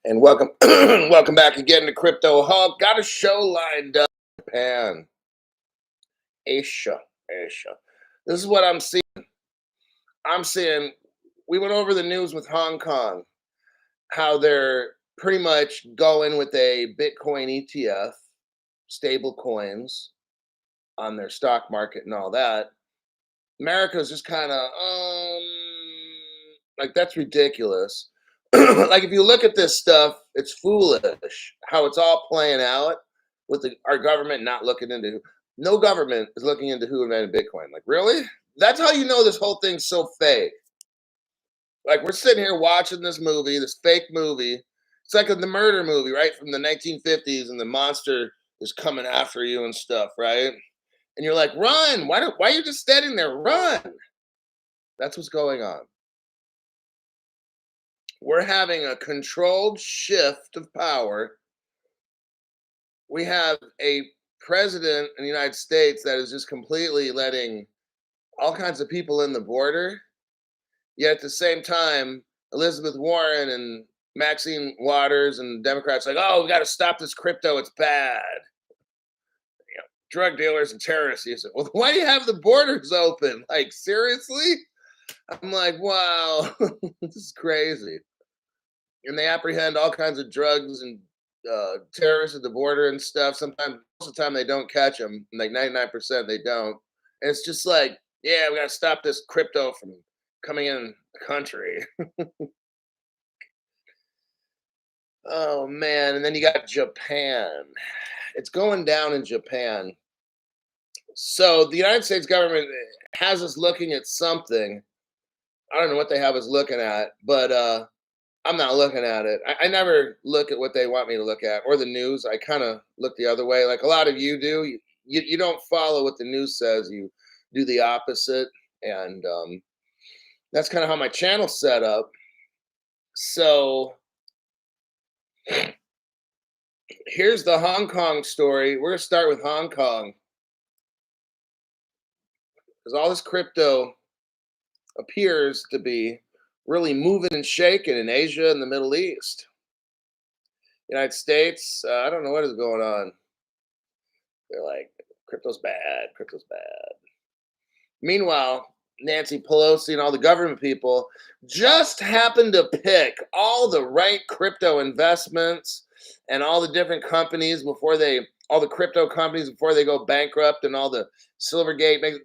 And welcome, welcome back again to Crypto Hawk. Got a show lined up. Japan, Asia. This is what I'm seeing. I'm seeing. We went over the news with Hong Kong, how they're pretty much going with a Bitcoin ETF, stable coins on their stock market and all that. America's just kind of like that's ridiculous. Like if you look at this stuff, it's foolish how it's all playing out with our government not looking into. No government is looking into who invented Bitcoin. Like really? That's how you know this whole thing's so fake. Like we're sitting here watching this movie, this fake movie. It's like the murder movie, right, from the 1950s, and the monster is coming after you and stuff, right? And you're like, run! Why are you just standing there? Run! That's what's going on. We're having a controlled shift of power. We have a president in the United States that is just completely letting all kinds of people in the border. Yet at the same time, Elizabeth Warren and Maxine Waters and Democrats like, oh, we got to stop this crypto. It's bad. Drug dealers and terrorists use it. Well, why do you have the borders open? Like, seriously? I'm like, wow, this is crazy. And they apprehend all kinds of drugs and terrorists at the border and stuff. Sometimes, most of the time, they don't catch them. Like 99%, they don't. And it's just like, yeah, we got to stop this crypto from coming in the country. Oh, man. And then you got Japan. It's going down in Japan. So the United States government has us looking at something. I don't know what they have us looking at, but I'm not looking at it. I never look at what they want me to look at or the news. I kind of look the other way, like a lot of you do. You don't follow what the news says. You do the opposite, and that's kind of how my channel's set up. So here's the Hong Kong story. We're gonna start with Hong Kong because all this crypto appears to be really moving and shaking in Asia and the Middle East. United States, I don't know what is going on. They're like, crypto's bad, crypto's bad. Meanwhile, Nancy Pelosi and all the government people just happened to pick all the right crypto investments and all the different companies all the crypto companies before they go bankrupt and all the Silvergate.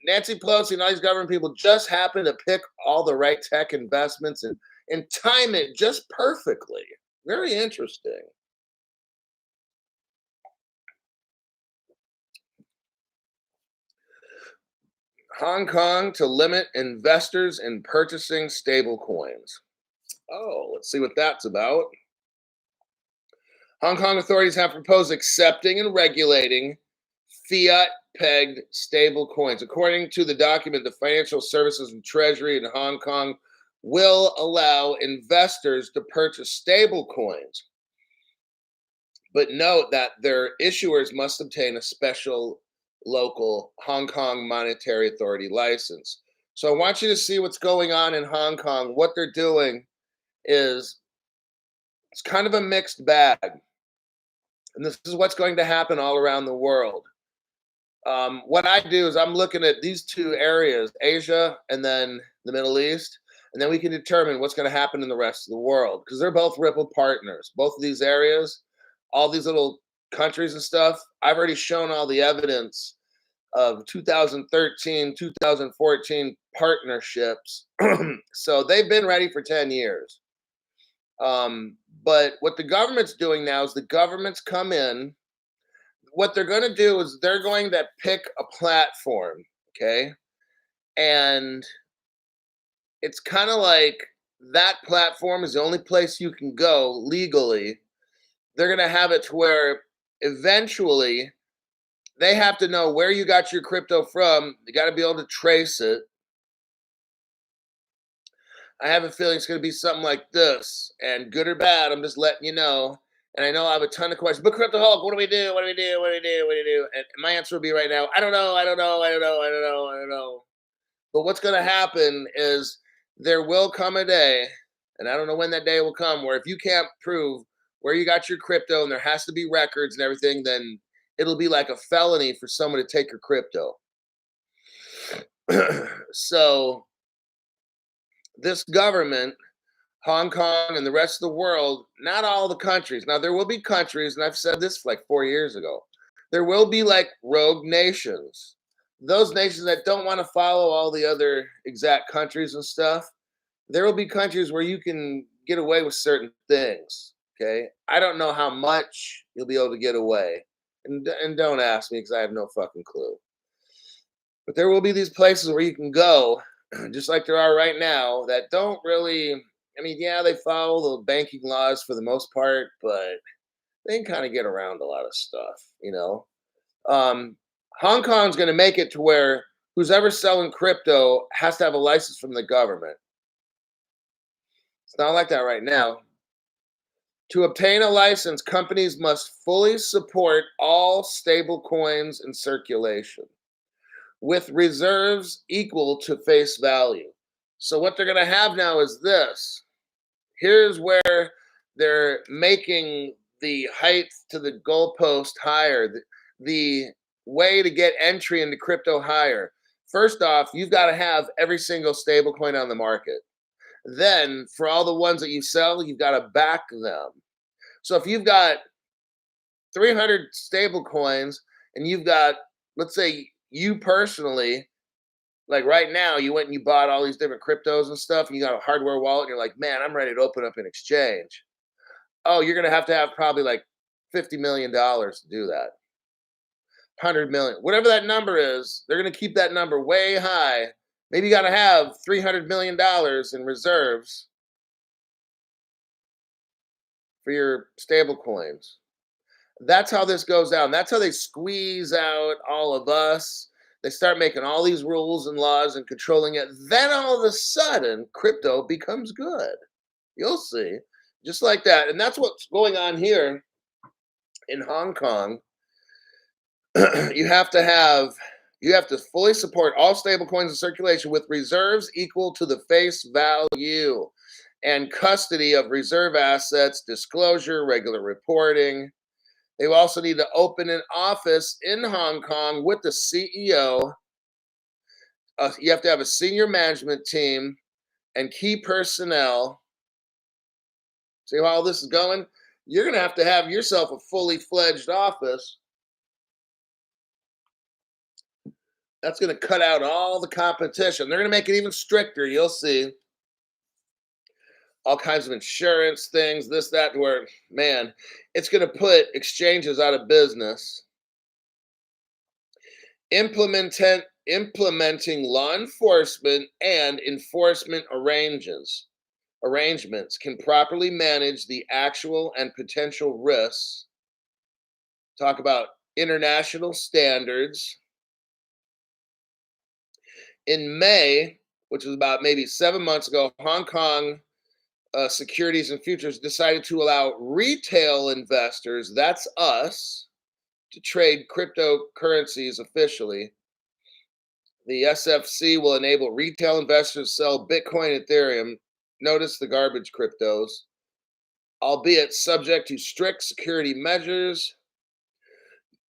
Nancy Pelosi and all these government people just happen to pick all the right tech investments and time it just perfectly. Very interesting. Hong Kong to limit investors in purchasing stable coins. Oh, let's see what that's about. Hong Kong authorities have proposed accepting and regulating fiat pegged stable coins. According to the document, the Financial Services and Treasury in Hong Kong will allow investors to purchase stable coins. But note that their issuers must obtain a special local Hong Kong Monetary Authority license. So I want you to see what's going on in Hong Kong. What they're doing is it's kind of a mixed bag. And this is what's going to happen all around the world. What I do is I'm looking at these two areas, Asia and then the Middle East, and then we can determine what's going to happen in the rest of the world because they're both Ripple partners. Both of these areas, all these little countries and stuff, I've already shown all the evidence of 2013, 2014 partnerships. So they've been ready for 10 years. But what the government's doing now is the government's come in. What they're going to do is they're going to pick a platform, okay? And it's kind of like that platform is the only place you can go legally. They're going to have it to where eventually they have to know where you got your crypto from. You got to be able to trace it. I have a feeling it's going to be something like this. And good or bad, I'm just letting you know. And I know I have a ton of questions. But Crypto Hulk, what do we do? What do we do? What do we do? What do we do? And my answer will be right now, I don't know. I don't know. I don't know. I don't know. I don't know. But what's going to happen is there will come a day, And I don't know when that day will come where if you can't prove where you got your crypto and there has to be records and everything, then it'll be like a felony for someone to take your crypto. So this government, Hong Kong and the rest of the world, not all the countries. Now there will be countries, and I've said this like 4 years ago. There will be like rogue nations. Those nations that don't want to follow all the other exact countries and stuff. There will be countries where you can get away with certain things. Okay. I don't know how much you'll be able to get away. And don't ask me because I have no fucking clue. But there will be these places where you can go, just like there are right now, that don't really, I mean, yeah, they follow the banking laws for the most part, but they can kind of get around a lot of stuff, you know? Um, Hong Kong's going to make it to where who's ever selling crypto has to have a license from the government. It's not like that right now. To obtain a license, companies must fully support all stable coins in circulation with reserves equal to face value. So what they're going to have now is this. Here's where they're making the height to the goalpost higher, the way to get entry into crypto higher. First off, you've got to have every single stable coin on the market. Then for all the ones that you sell, you've got to back them. So if you've got 300 stable coins and you've got, let's say you personally, like right now, you went and you bought all these different cryptos and stuff, and you got a hardware wallet, and you're like, man, I'm ready to open up an exchange. Oh, you're going to have probably like $50 million to do that. 100 million, whatever that number is, they're going to keep that number way high. Maybe you got to have $300 million in reserves for your stable coins. That's how this goes down. That's how they squeeze out all of us. They start making all these rules and laws and controlling it. Then all of a sudden, crypto becomes good. You'll see. Just like that. And that's what's going on here in Hong Kong. you have to fully support all stable coins in circulation with reserves equal to the face value and custody of reserve assets, disclosure, regular reporting. They also need to open an office in Hong Kong with the CEO. You have to have a senior management team and key personnel. See how all this is going? You're going to have yourself a fully fledged office. That's going to cut out all the competition. They're going to make it even stricter. You'll see. All kinds of insurance things, this, that, where, man, it's going to put exchanges out of business. Implementing law enforcement and enforcement arrangements can properly manage the actual and potential risks. Talk about international standards. In May, which was about maybe 7 months ago, Hong Kong Securities and Futures decided to allow retail investors, that's us, to trade cryptocurrencies officially. The SFC will enable retail investors to sell Bitcoin, Ethereum, notice the garbage cryptos, albeit subject to strict security measures.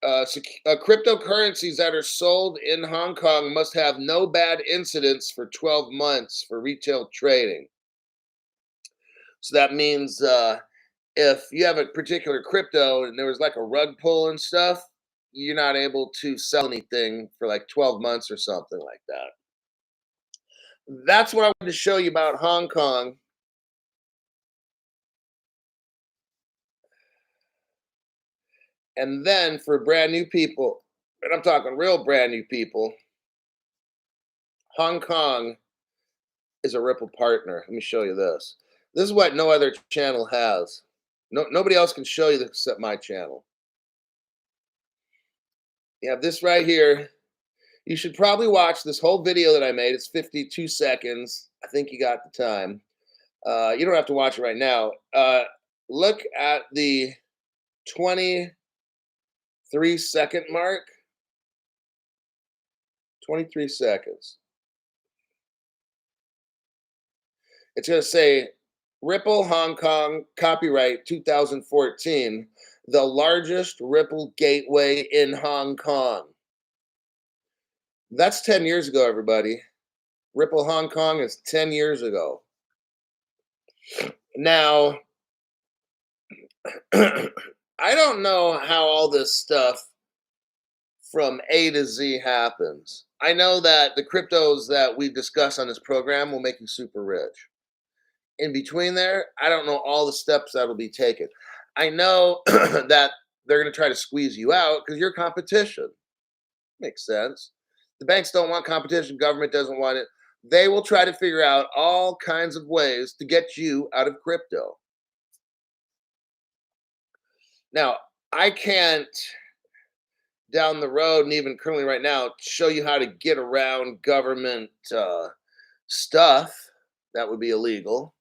Cryptocurrencies that are sold in Hong Kong must have no bad incidents for 12 months for retail trading. So that means if you have a particular crypto and there was like a rug pull and stuff, you're not able to sell anything for like 12 months or something like that. That's what I wanted to show you about Hong Kong. And then for brand new people, and I'm talking real brand new people, Hong Kong is a Ripple partner. Let me show you this. This is what no other channel has. Nobody else can show you this except my channel. You have this right here. You should probably watch this whole video that I made. It's 52 seconds. I think you got the time. You don't have to watch it right now. Look at the 23-second mark. 23 seconds. It's going to say Ripple Hong Kong, copyright 2014, the largest Ripple gateway in Hong Kong. That's 10 years ago, everybody. Ripple Hong Kong is 10 years ago. Now, I don't know how all this stuff from A to Z happens. I know that the cryptos that we discuss on this program will make you super rich. In between there, I don't know all the steps that will be taken. I know that they're going to try to squeeze you out because you're competition. Makes sense. The banks don't want competition, government doesn't want it. They will try to figure out all kinds of ways to get you out of crypto. Now, I can't down the road, and even currently right now, show you how to get around government stuff that would be illegal.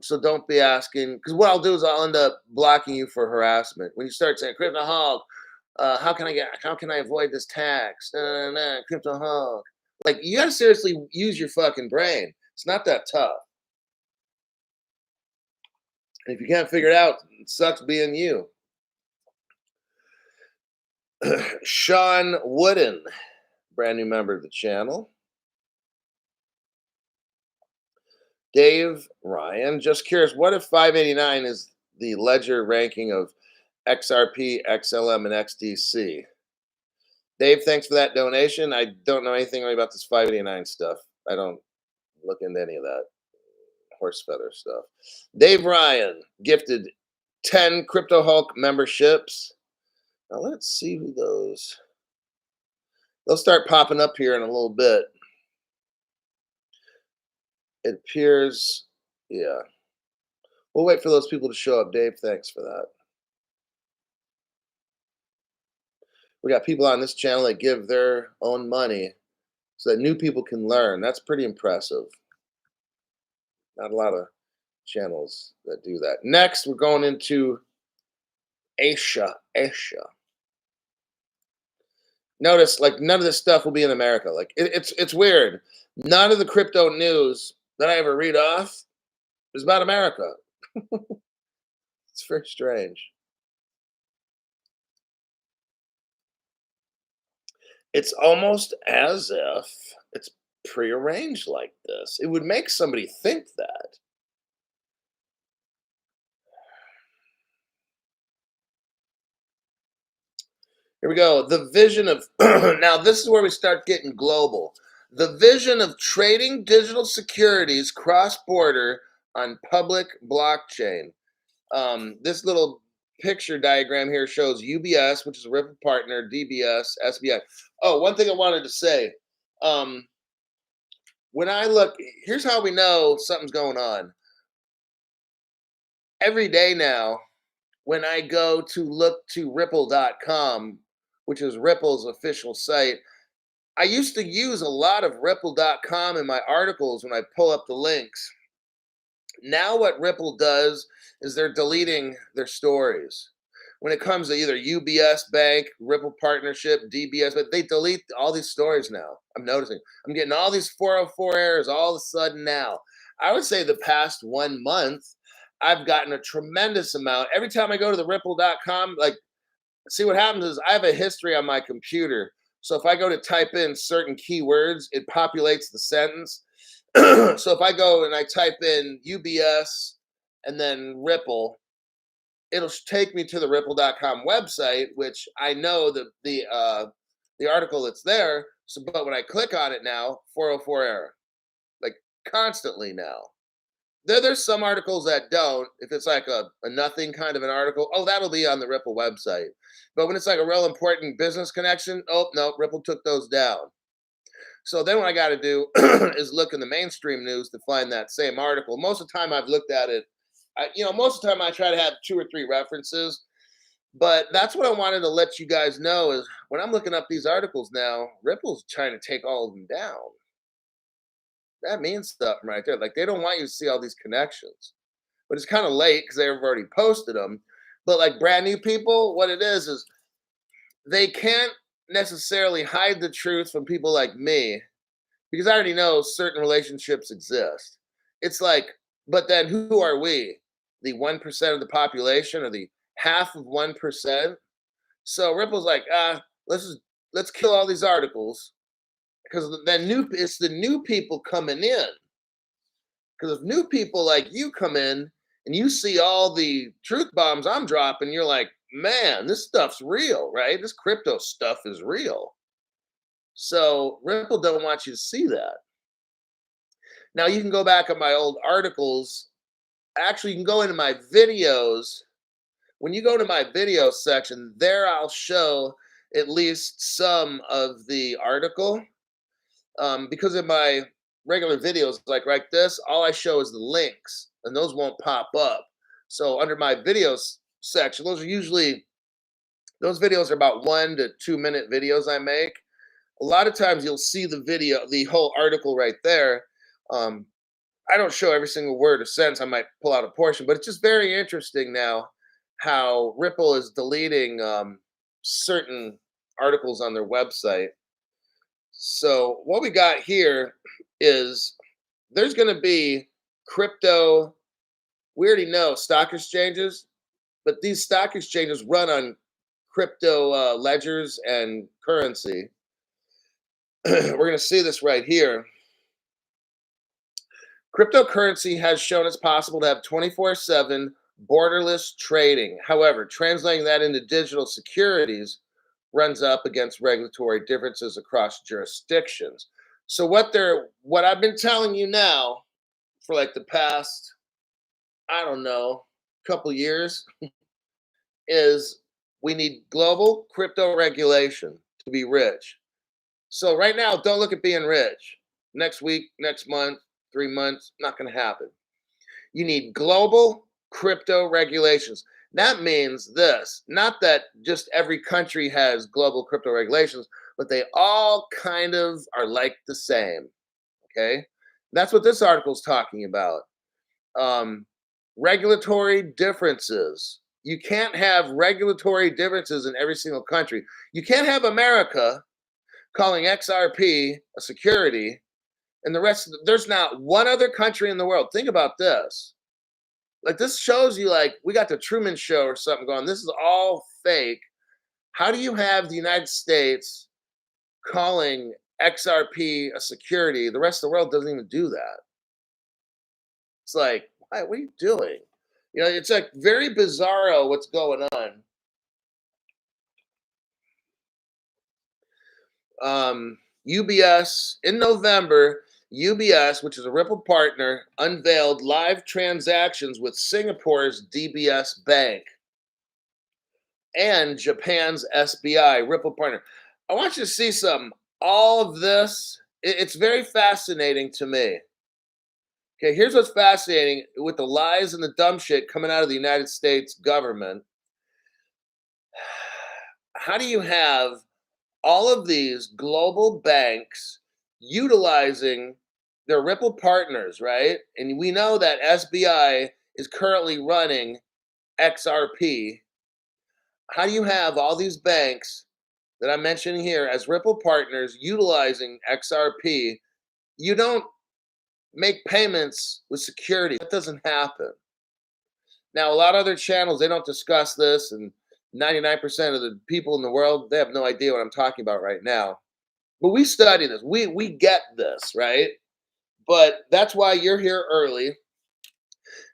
So don't be asking, because what I'll do is I'll end up blocking you for harassment. When you start saying crypto hog, how can I avoid this tax? Crypto hog. Like you gotta seriously use your fucking brain. It's not that tough. And if you can't figure it out, it sucks being you. Sean Wooden, brand new member of the channel. Dave Ryan, just curious, what if 589 is the ledger ranking of XRP, XLM, and XDC? Dave, thanks for that donation. I don't know anything about this 589 stuff. I don't look into any of that horse feather stuff. Dave Ryan gifted 10 Crypto Hulk memberships. Now let's see who those. They'll start popping up here in a little bit. It appears, yeah. We'll wait for those people to show up. Dave, thanks for that. We got people on this channel that give their own money so that new people can learn. That's pretty impressive. Not a lot of channels that do that. Next, we're going into Asia. Notice, like, none of this stuff will be in America. Like, it's weird. None of the crypto news that I ever read off is about America. It's very strange. It's almost as if it's prearranged like this. It would make somebody think that. Here we go. The vision of, now this is where we start getting global. The vision of trading digital securities cross-border on public blockchain. This little picture diagram here shows UBS, which is a Ripple partner, DBS, SBI. Oh, one thing I wanted to say. When I look, here's how we know something's going on. Every day now, when I go to look to ripple.com, which is Ripple's official site, I used to use a lot of ripple.com in my articles when I pull up the links. Now what Ripple does is they're deleting their stories. When it comes to either UBS Bank, Ripple Partnership, DBS, but they delete all these stories now. I'm noticing. I'm getting all these 404 errors all of a sudden now. I would say the past 1 month, I've gotten a tremendous amount. Every time I go to the ripple.com, like, see what happens is I have a history on my computer. So if I go to type in certain keywords, it populates the sentence. So if I go and I type in UBS and then Ripple, it'll take me to the ripple.com website, which I know the article that's there. So, but when I click on it now, 404 error, like constantly now. There's some articles that don't. If it's like a nothing kind of an article, oh, that'll be on the Ripple website. But when it's like a real important business connection, oh no, Ripple took those down. So then what I got to do is look in the mainstream news to find that same article. Most of the time I've looked at it, most of the time I try to have 2 or 3 references. But that's what I wanted to let you guys know is when I'm looking up these articles now, Ripple's trying to take all of them down. That means something right there. Like they don't want you to see all these connections. But it's kind of late because they've already posted them. But like brand new people, what it is they can't necessarily hide the truth from people like me because I already know certain relationships exist. It's like But then who are we? The 1% of the population or the half of 1%? So Ripple's like, let's just, let's kill all these articles because then it's the new people coming in. Because if new people like you come in and you see all the truth bombs I'm dropping, you're like, man, this stuff's real, right? This crypto stuff is real. So Ripple don't want you to see that. Now you can go back on my old articles. Actually, you can go into my videos. When you go to my video section, there I'll show at least some of the article. Because in my regular videos, like this, all I show is the links, and those won't pop up. So under my videos section, those videos are about 1 to 2 minute videos I make. A lot of times you'll see the video, the whole article right there. Um, I don't show every single word or sentence. I might pull out a portion, but it's just very interesting now how Ripple is deleting certain articles on their website. So what we got here is there's going to be crypto. We already know stock exchanges, but these stock exchanges run on crypto ledgers and currency. We're going to see this right here. Cryptocurrency has shown it's possible to have 24/7 borderless trading. However, translating that into digital securities runs up against regulatory differences across jurisdictions. So what I've been telling you now for like the past, I don't know, couple years is we need global crypto regulation to be rich. So right now, don't look at being rich. Next week, next month, 3 months, not going to happen. You need global crypto regulations. That means this, not that just every country has global crypto regulations, but they all kind of are like the same. Okay. That's what this article is talking about. Um, Regulatory differences. You can't have regulatory differences in every single country. You can't have America calling XRP a security and the rest of there's not one other country in the world. Think about this. Like this shows you like we got the Truman Show or something going. This is all fake. How do you have the United States calling XRP a security? The rest of the world doesn't even do that. It's like, what are you doing? It's like very bizarro what's going on. UBS in November, UBS, which is a Ripple partner, unveiled live transactions with Singapore's DBS Bank and Japan's SBI, Ripple partner. I want you to see something. All of this, it's very fascinating to me. Okay, here's what's fascinating with the lies and the dumb shit coming out of the United States government. How do you have all of these global banks utilizing their Ripple partners, right? And we know that SBI is currently running XRP. How do you have all these banks that I'm mentioning here as Ripple partners utilizing XRP? You don't make payments with security. That doesn't happen. Now, a lot of other channels, they don't discuss this, and 99% of the people in the world, they have no idea what I'm talking about right now. But we study this. We get this, right? But that's why you're here early.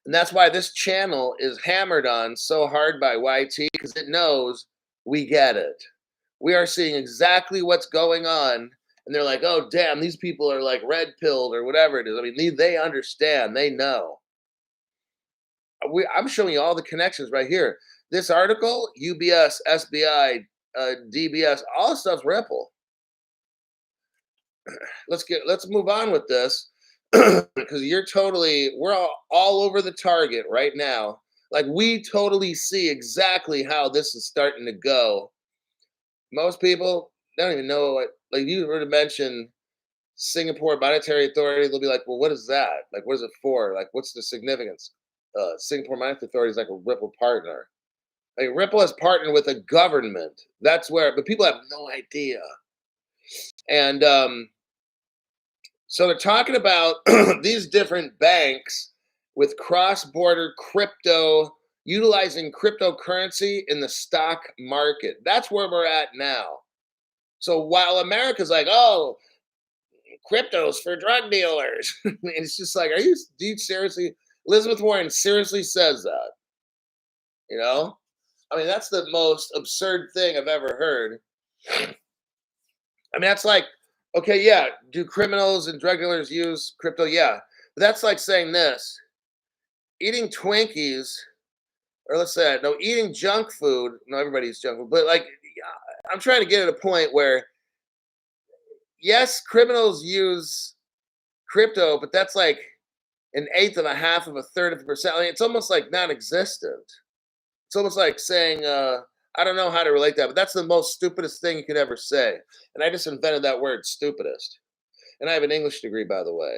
And that's why this channel is hammered on so hard by YT because it knows we get it. We are seeing exactly what's going on. And they're like, oh, damn, these people are like red pilled or whatever it is. I mean, they understand, they know. I'm showing you all the connections right here. This article, UBS, SBI, DBS, all this stuff's Ripple. Let's move on with this because we're all over the target right now. Like we totally see exactly how this is starting to go. Most people don't even know what, like you were to mention Singapore Monetary Authority, they'll be like, well, what is that? Like, what is it for? Like, what's the significance? Singapore Monetary Authority is like a Ripple partner. Like Ripple has partnered with a government. That's where, but people have no idea. And so they're talking about these different banks with cross-border crypto, utilizing cryptocurrency in the stock market. That's where we're at now. So while America's like, oh, cryptos for drug dealers, it's just like, do you seriously? Elizabeth Warren seriously says that, you know? I mean, that's the most absurd thing I've ever heard. I mean, that's like, okay, yeah, do criminals and drug dealers use crypto? Yeah. But that's like saying this: eating Twinkies, or let's say, no, eating junk food. No, everybody eats junk food, but like, yeah, I'm trying to get at a point where, yes, criminals use crypto, but that's like an eighth of a half of a third of a percent. I mean, it's almost like non-existent. It's almost like saying, I don't know how to relate that, but that's the most stupidest thing you could ever say. And I just invented that word, stupidest. And I have an English degree, by the way.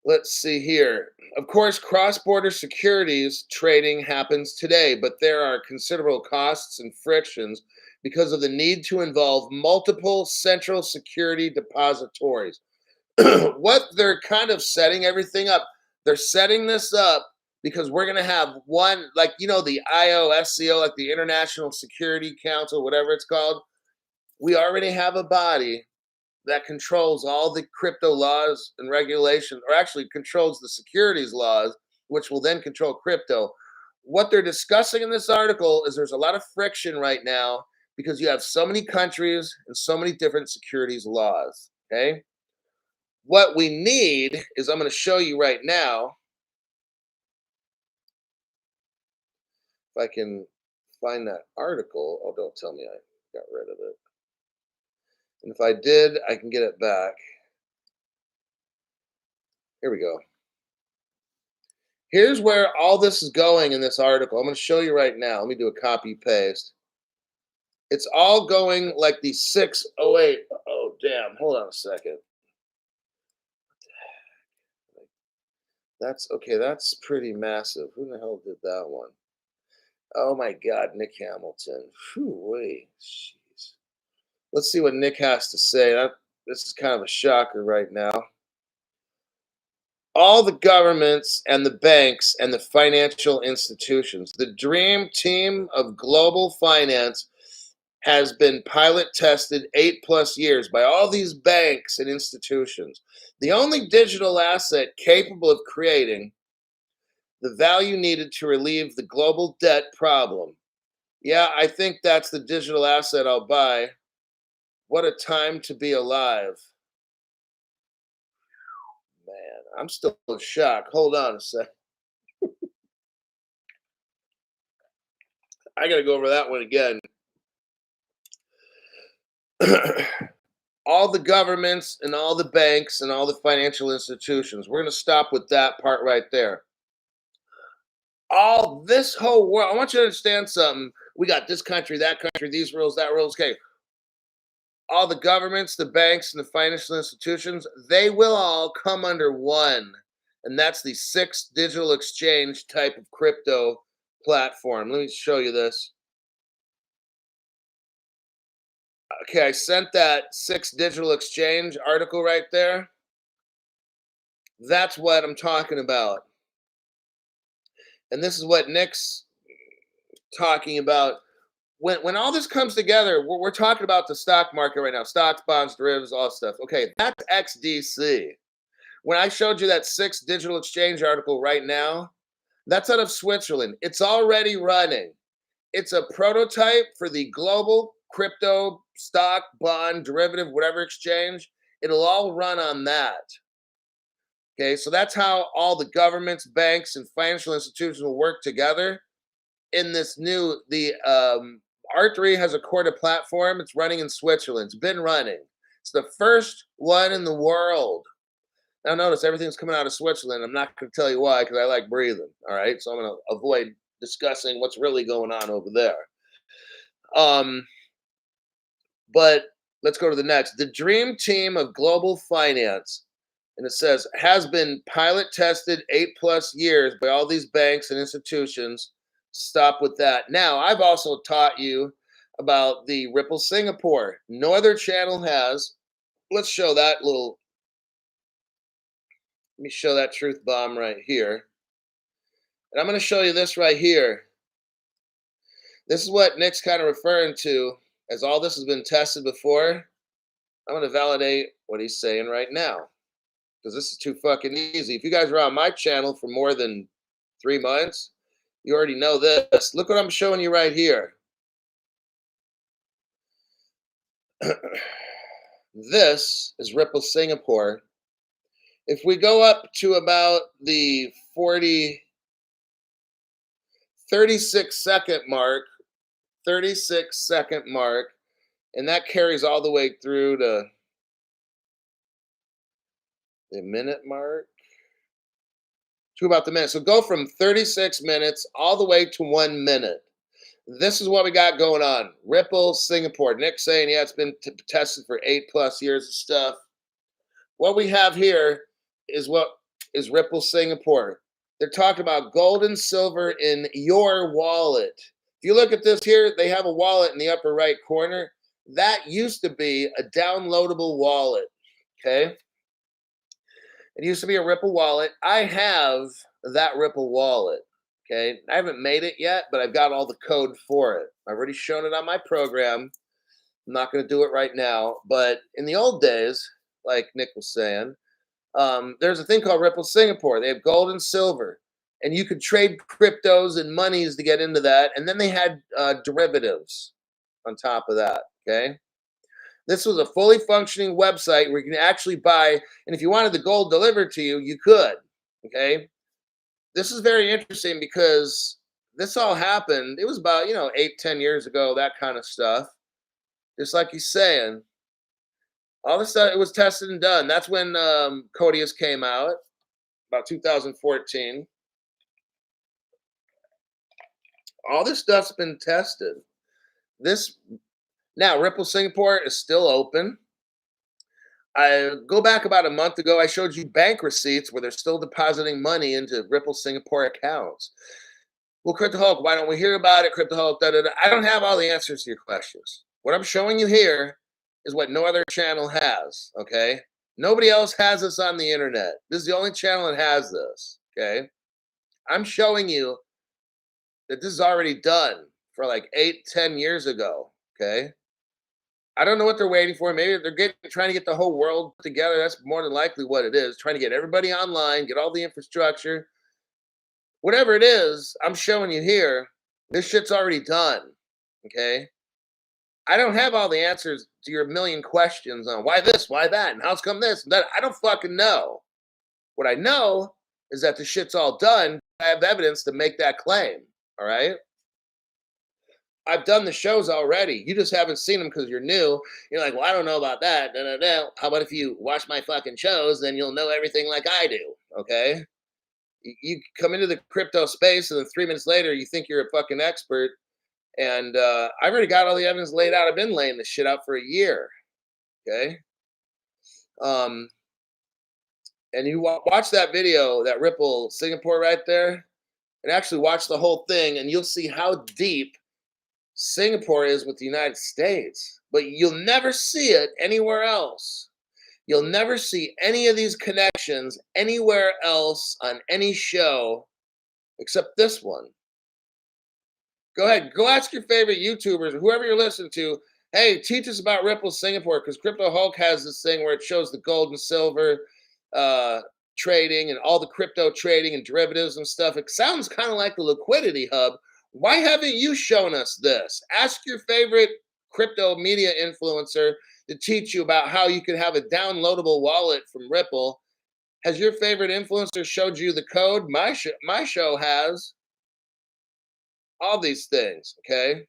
Let's see here. Of course, cross border securities trading happens today, but there are considerable costs and frictions because of the need to involve multiple central security depositories. What they're kind of setting everything up, they're setting this up because we're going to have one, like, the IOSCO, like the International Security Council, whatever it's called. We already have a body that controls all the crypto laws and regulations, or actually controls the securities laws, which will then control crypto. What they're discussing in this article is there's a lot of friction right now because you have so many countries and so many different securities laws. Okay. What we need is, I'm going to show you right now, if I can find that article. Oh, don't tell me I got rid of it. And if I did, I can get it back. Here we go. Here's where all this is going in this article. I'm going to show you right now. Let me do a copy paste. It's all going like the 608. Oh, damn. Hold on a second. That's okay. That's pretty massive. Who the hell did that one? Oh my God, Nick Hamilton. Whew, wait. Jeez. Let's see what Nick has to say. This is kind of a shocker right now. All the governments and the banks and the financial institutions, the dream team of global finance has been pilot tested 8+ years by all these banks and institutions. The only digital asset capable of creating the value needed to relieve the global debt problem. Yeah, I think that's the digital asset I'll buy. What a time to be alive. Man, I'm still in shock. Hold on a sec. I got to go over that one again. All the governments and all the banks and all the financial institutions. We're going to stop with that part right there. All this whole world, I want you to understand something. We got this country, that country, these rules, that rules. Okay. All the governments, the banks, and the financial institutions, they will all come under one. And that's the sixth digital exchange type of crypto platform. Let me show you this. Okay, I sent that sixth digital exchange article right there. That's what I'm talking about. And this is what Nick's talking about. When all this comes together, we're talking about the stock market right now: stocks, bonds, derivatives, all stuff. Okay, that's XDC. When I showed you that sixth digital exchange article right now, that's out of Switzerland. It's already running. It's a prototype for the global crypto stock, bond, derivative, whatever exchange. It'll all run on that. Okay, so that's how all the governments, banks, and financial institutions will work together in this new, the Art3 has a Corda platform. It's running in Switzerland. It's been running. It's the first one in the world. Now notice everything's coming out of Switzerland. I'm not going to tell you why, because I like breathing. All right, so I'm going to avoid discussing what's really going on over there. But let's go to the next. The dream team of global finance, and it says, has been pilot tested 8+ years by all these banks and institutions. Stop with that. Now, I've also taught you about the Ripple Singapore. No other channel has. Let's show that little Let me show that truth bomb right here. And I'm going to show you this right here. This is what Nick's kind of referring to as all this has been tested before. I'm going to validate what he's saying right now because this is too fucking easy. If you guys are on my channel for more than 3 months, you already know this. Look what I'm showing you right here. This is Ripple Singapore. If we go up to about the 36-second mark, 36-second mark, and that carries all the way through to the minute mark to about the minute. So go from 36 minutes all the way to 1 minute. This is what we got going on. Ripple Singapore. Nick saying, yeah, it's been tested for 8+ years of stuff. What we have here is what is Ripple Singapore. They're talking about gold and silver in your wallet. If you look at this here, they have a wallet in the upper right corner. That used to be a downloadable wallet, okay? It used to be a Ripple wallet. I have that Ripple wallet, okay? I haven't made it yet, but I've got all the code for it. I've already shown it on my program. I'm not going to do it right now, but in the old days, like Nick was saying, there's a thing called Ripple Singapore. They have gold and silver, and you could trade cryptos and monies to get into that. And then they had derivatives on top of that, okay? This was a fully functioning website where you can actually buy, and if you wanted the gold delivered to you, you could, okay? This is very interesting because this all happened, it was about, 8-10 years ago, that kind of stuff. Just like he's saying, all this stuff, it was tested and done. That's when Codius came out, about 2014. All this stuff's been tested. Now, Ripple Singapore is still open. I go back about a month ago, I showed you bank receipts where they're still depositing money into Ripple Singapore accounts. Well, Cryptoholic, why don't we hear about it? Cryptoholic, da-da-da. I don't have all the answers to your questions. What I'm showing you here is what no other channel has, okay? Nobody else has this on the internet. This is the only channel that has this, okay? I'm showing you that this is already done for like 8-10 years ago, okay? I don't know what they're waiting for. Maybe they're trying to get the whole world together. That's more than likely what it is. Trying to get everybody online, get all the infrastructure. Whatever it is, I'm showing you here. This shit's already done, okay? I don't have all the answers to your million questions on why this, why that, and how's come this and that. I don't fucking know. What I know is that the shit's all done. I have evidence to make that claim, all right? I've done the shows already. You just haven't seen them because you're new. You're like, well, I don't know about that. Da, da, da. How about if you watch my fucking shows, then you'll know everything like I do, okay? You come into the crypto space, and then 3 minutes later, you think you're a fucking expert. And I've already got all the evidence laid out. I've been laying this shit out for a year, okay? And you watch that video, that Ripple Singapore right there, and actually watch the whole thing, and you'll see how deep Singapore is with the United States. But you'll never see it anywhere else. You'll never see any of these connections anywhere else on any show except this one. Go ahead. Go ask your favorite YouTubers or whoever you're listening to. Hey, teach us about Ripple Singapore, because Crypto Hulk has this thing where it shows the gold and silver trading and all the crypto trading and derivatives and stuff. It sounds kind of like the liquidity hub. Why haven't you shown us this? Ask your favorite crypto media influencer to teach you about how you can have a downloadable wallet from Ripple. Has your favorite influencer showed you the code? My show has all these things, okay?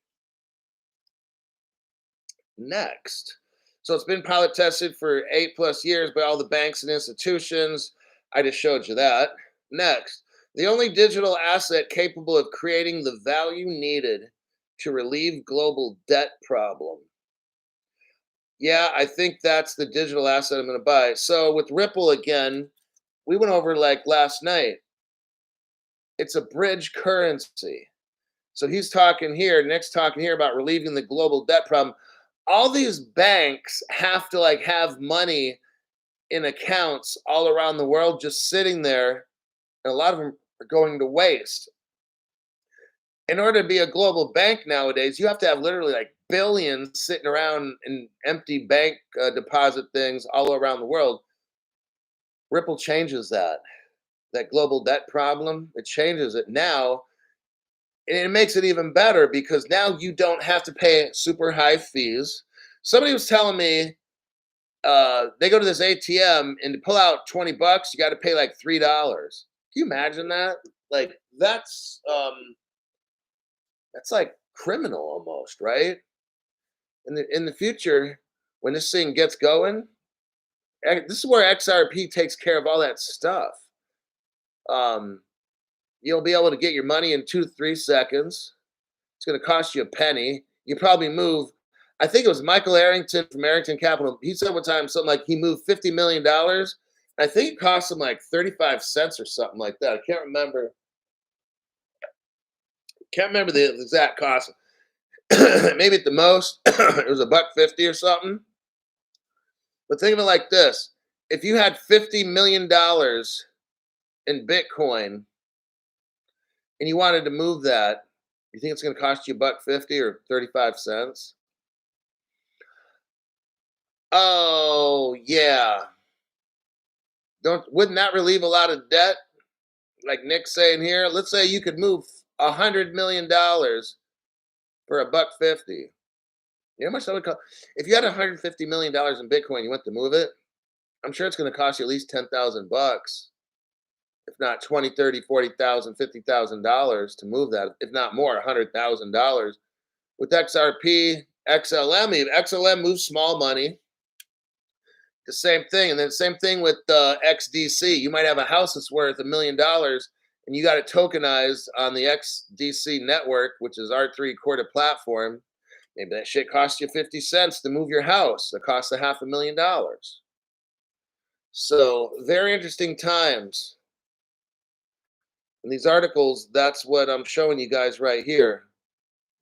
Next. So it's been pilot tested for 8+ years by all the banks and institutions. I just showed you that. Next. The only digital asset capable of creating the value needed to relieve global debt problem. Yeah, I think that's the digital asset I'm going to buy. So with Ripple again, we went over like last night. It's a bridge currency. So he's talking here, Nick's talking here about relieving the global debt problem. All these banks have to like have money in accounts all around the world just sitting there, and a lot of them are going to waste. In order to be a global bank nowadays, you have to have literally like billions sitting around in empty bank deposit things all around the world. Ripple changes that global debt problem. It changes it now, and it makes it even better because now you don't have to pay super high fees. Somebody was telling me they go to this ATM and to pull out $20, you got to pay like $3. Can you imagine that? Like that's like criminal almost, right? In the future, when this thing gets going, this is where XRP takes care of all that stuff. Um, you'll be able to get your money in 2 to 3 seconds. It's going to cost you a penny. You probably move. I think it was Michael Arrington from Arrington Capital. He said one time something like he moved $50 million. I think it cost him like 35 cents or something like that. I can't remember. Can't remember the exact cost. Maybe at the most it was $1.50 or something. But think of it like this: if you had $50 million in Bitcoin and you wanted to move that, you think it's going to cost you $1.50 or 35 cents? Oh yeah. Wouldn't that relieve a lot of debt? Like Nick's saying here, let's say you could move $100 million for $1.50. You know how much that would cost? If you had $150 million in Bitcoin, you went to move it. I'm sure it's going to cost you at least $10,000, if not 20, 30, 40,000, $50,000 to move that, if not more, $100,000. With XRP, XLM, even XLM moves small money. The same thing, and then same thing with XDC. You might have a house that's worth $1 million, and you got it tokenized on the XDC network, which is R3 core to platform. Maybe that shit costs you 50 cents to move your house. It costs $500,000. So very interesting times. In these articles, that's what I'm showing you guys right here.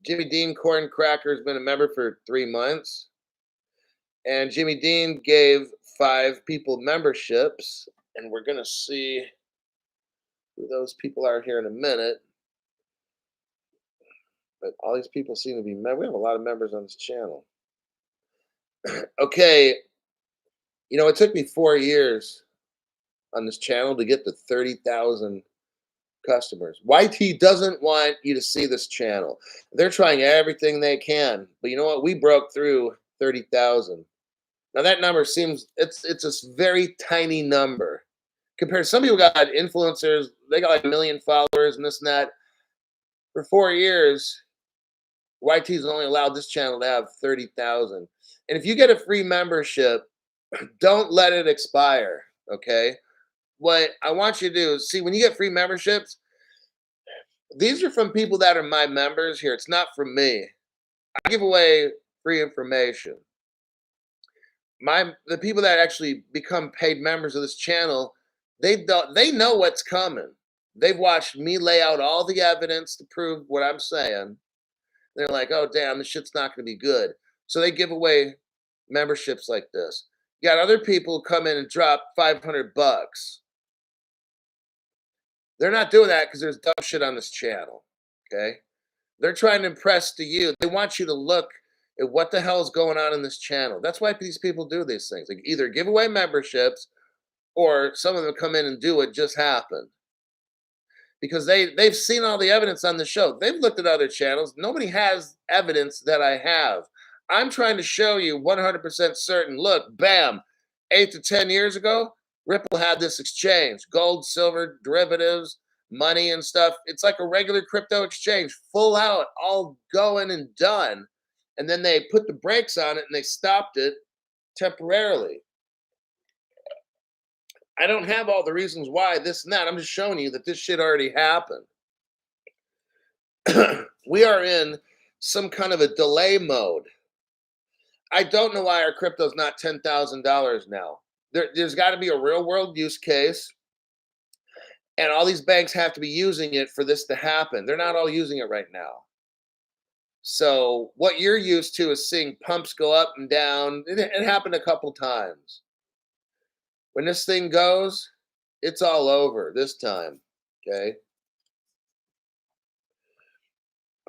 Jimmy Dean Corn Cracker has been a member for 3 months. And Jimmy Dean gave 5 people memberships. And we're going to see who those people are here in a minute. But all these people seem to be members. We have a lot of members on this channel. Okay. You know, it took me 4 years on this channel to get to 30,000 customers. YT doesn't want you to see this channel. They're trying everything they can. But you know what? We broke through 30,000. Now that number seems it's a very tiny number. Compared to some people got influencers, they got like 1 million followers and this and that. For 4 years, YT's only allowed this channel to have 30,000. And if you get a free membership, don't let it expire. Okay. What I want you to do is see when you get free memberships, these are from people that are my members here. It's not from me. I give away free information. The people that actually become paid members of this channel, they know what's coming. They've watched me lay out all the evidence to prove what I'm saying. They're like, oh damn, this shit's not gonna be good. So they give away memberships like this. You got other people come in and drop $500. They're not doing that because there's dumb shit on this channel. Okay. They're trying to impress to you. They want you to look at what the hell is going on in this channel. That's why these people do these things. Like either give away memberships or some of them come in and do what just happened. Because they've seen all the evidence on the show. They've looked at other channels. Nobody has evidence that I have. I'm trying to show you 100% certain. Look, bam, 8 to 10 years ago, Ripple had this exchange, gold, silver, derivatives, money and stuff. It's like a regular crypto exchange, full out, all going and done. And then they put the brakes on it and they stopped it temporarily. I don't have all the reasons why this and that. I'm just showing you that this shit already happened. We are in some kind of a delay mode. I don't know why our crypto's not $10,000 now. There's got to be a real world use case. And all these banks have to be using it for this to happen. They're not all using it right now. So what you're used to is seeing pumps go up and down. It happened a couple times. When this thing goes, it's all over this time. Okay.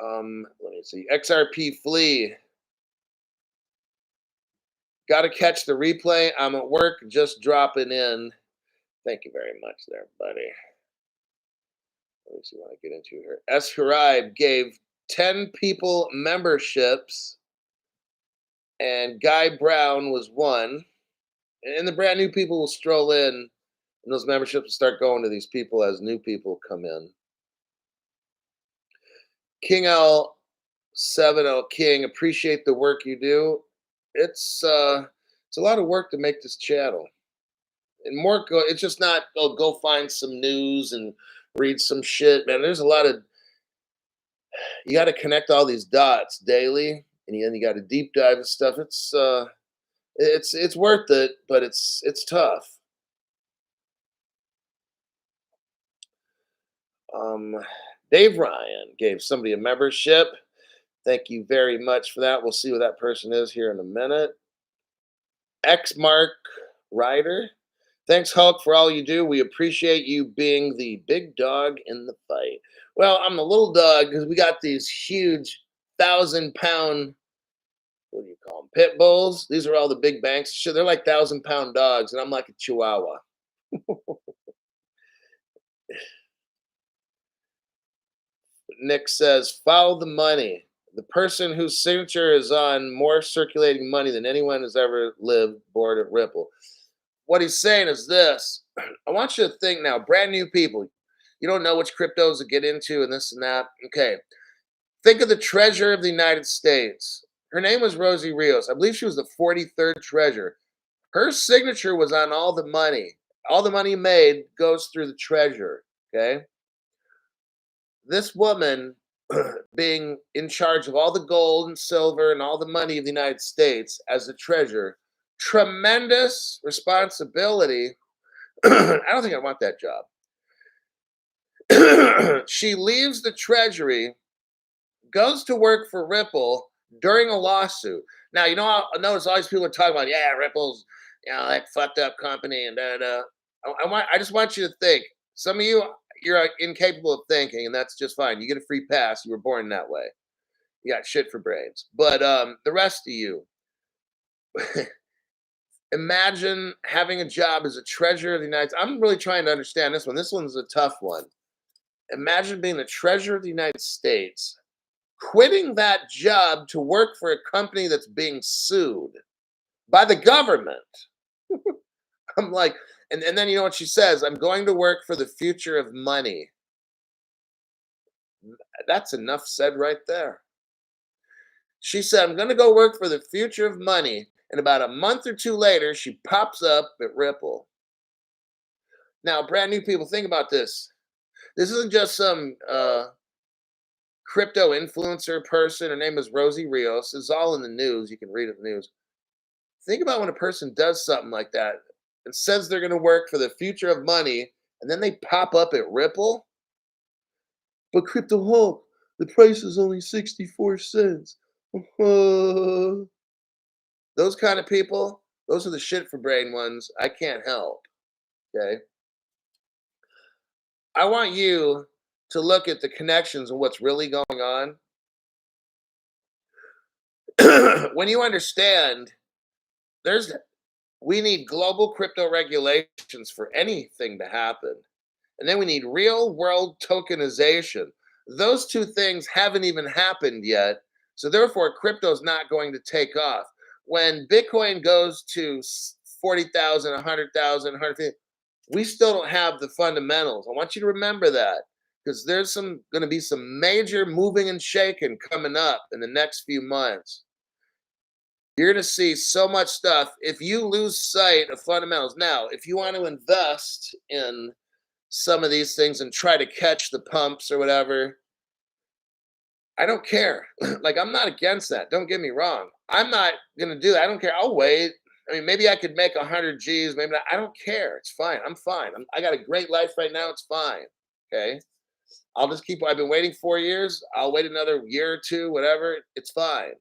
Let me see. XRP Flea. Got to catch the replay. I'm at work, just dropping in. Thank you very much there, buddy. Let me see what I get into here. S. Harib gave 10 people memberships, and Guy Brown was one. And the brand new people will stroll in, and those memberships will start going to these people as new people come in. King L 7L King, appreciate the work you do. It's a lot of work to make this channel. And more it's just not go find some news and read some shit, man. There's a lot of you got to connect all these dots daily, and you got to deep dive and stuff. It's worth it, but it's tough. Dave Ryan gave somebody a membership. Thank you very much for that. We'll see who that person is here in a minute. X Mark Ryder. Thanks, Hulk, for all you do. We appreciate you being the big dog in the fight. Well, I'm the little dog because we got these huge 1,000-pound, what do you call them, pit bulls. These are all the big banks. Shit, they're like 1,000-pound dogs, and I'm like a chihuahua. Nick says, follow the money. The person whose signature is on more circulating money than anyone has ever lived board at Ripple. What he's saying is this. I want you to think now, brand new people. You don't know which cryptos to get into and this and that. Okay. Think of the treasurer of the United States. Her name was Rosie Rios. I believe she was the 43rd treasurer. Her signature was on all the money. All the money made goes through the treasurer. Okay. This woman being in charge of all the gold and silver and all the money of the United States as the treasurer, tremendous responsibility. I don't think I want that job. She leaves the treasury, goes to work for Ripple during a lawsuit. Now, I notice all these people are talking about, yeah, Ripple's, that fucked up company and da da. I just want you to think. Some of you, you're incapable of thinking, and that's just fine. You get a free pass. You were born that way. You got shit for brains. But the rest of you, imagine having a job as a treasurer of the United States. I'm really trying to understand this one. This one's a tough one. Imagine being the treasurer of the United States, quitting that job to work for a company that's being sued by the government. I'm like, and then you know what she says? I'm going to work for the future of money. That's enough said right there. She said, I'm going to go work for the future of money. And about a month or two later, she pops up at Ripple. Now, brand new people, think about this. This isn't just some crypto influencer person. Her name is Rosie Rios. It's all in the news. You can read it in the news. Think about when a person does something like that and says they're going to work for the future of money, and then they pop up at Ripple. But Crypto Hulk, the price is only 64 cents. Those kind of people, those are the shit for brain ones. I can't help. Okay. I want you to look at the connections and what's really going on. When you understand, we need global crypto regulations for anything to happen. And then we need real world tokenization. Those two things haven't even happened yet. So therefore, crypto is not going to take off. When Bitcoin goes to 40,000, 100,000, 150, we still don't have the fundamentals. I want you to remember that because there's going to be some major moving and shaking coming up in the next few months. You're going to see so much stuff if you lose sight of fundamentals. Now, if you want to invest in some of these things and try to catch the pumps or whatever, I don't care. Like, I'm not against that. Don't get me wrong. I'm not going to do that. I don't care. I'll wait. I mean, maybe I could make 100 G's. Maybe not. I don't care. It's fine. I'm fine. I got a great life right now. It's fine. Okay. I'll just I've been waiting 4 years. I'll wait another year or two, whatever. It's fine.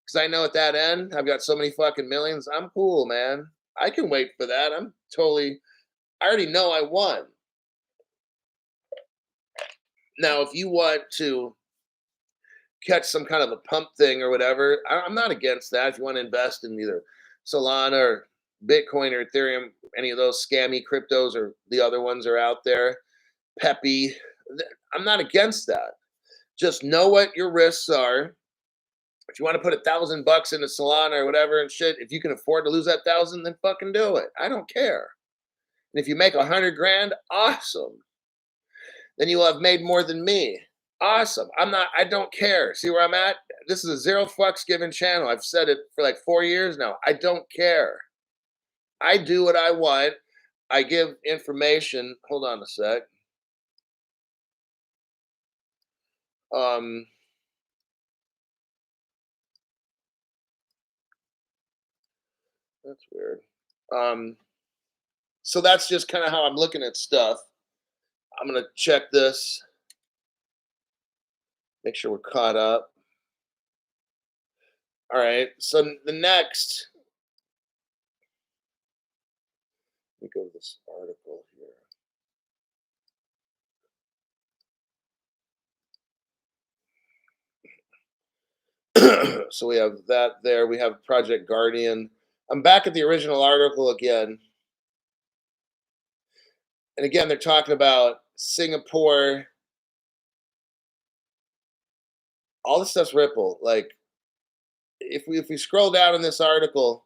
Because I know at that end, I've got so many fucking millions. I'm cool, man. I can wait for that. I'm totally, I already know I won. Now, if you want to catch some kind of a pump thing or whatever, I'm not against that. If you want to invest in either Solana or Bitcoin or Ethereum, any of those scammy cryptos or the other ones are out there, Peppy, I'm not against that. Just know what your risks are. If you want to put $1,000 into Solana or whatever and shit, if you can afford to lose that thousand, then fucking do it. I don't care. And if you make 100 grand, awesome. Then you will have made more than me. Awesome. I don't care. See where I'm at? This is a zero fucks given channel. I've said it for like 4 years now. I don't care. I do what I want. I give information. Hold on a sec. That's weird. So that's just kind of how I'm looking at stuff. I'm gonna check this. Make sure we're caught up. All right. So the next, let me go to this article here. So we have that there. We have Project Guardian. I'm back at the original article again. And again, they're talking about Singapore. All this stuff's Ripple. Like, if we scroll down in this article,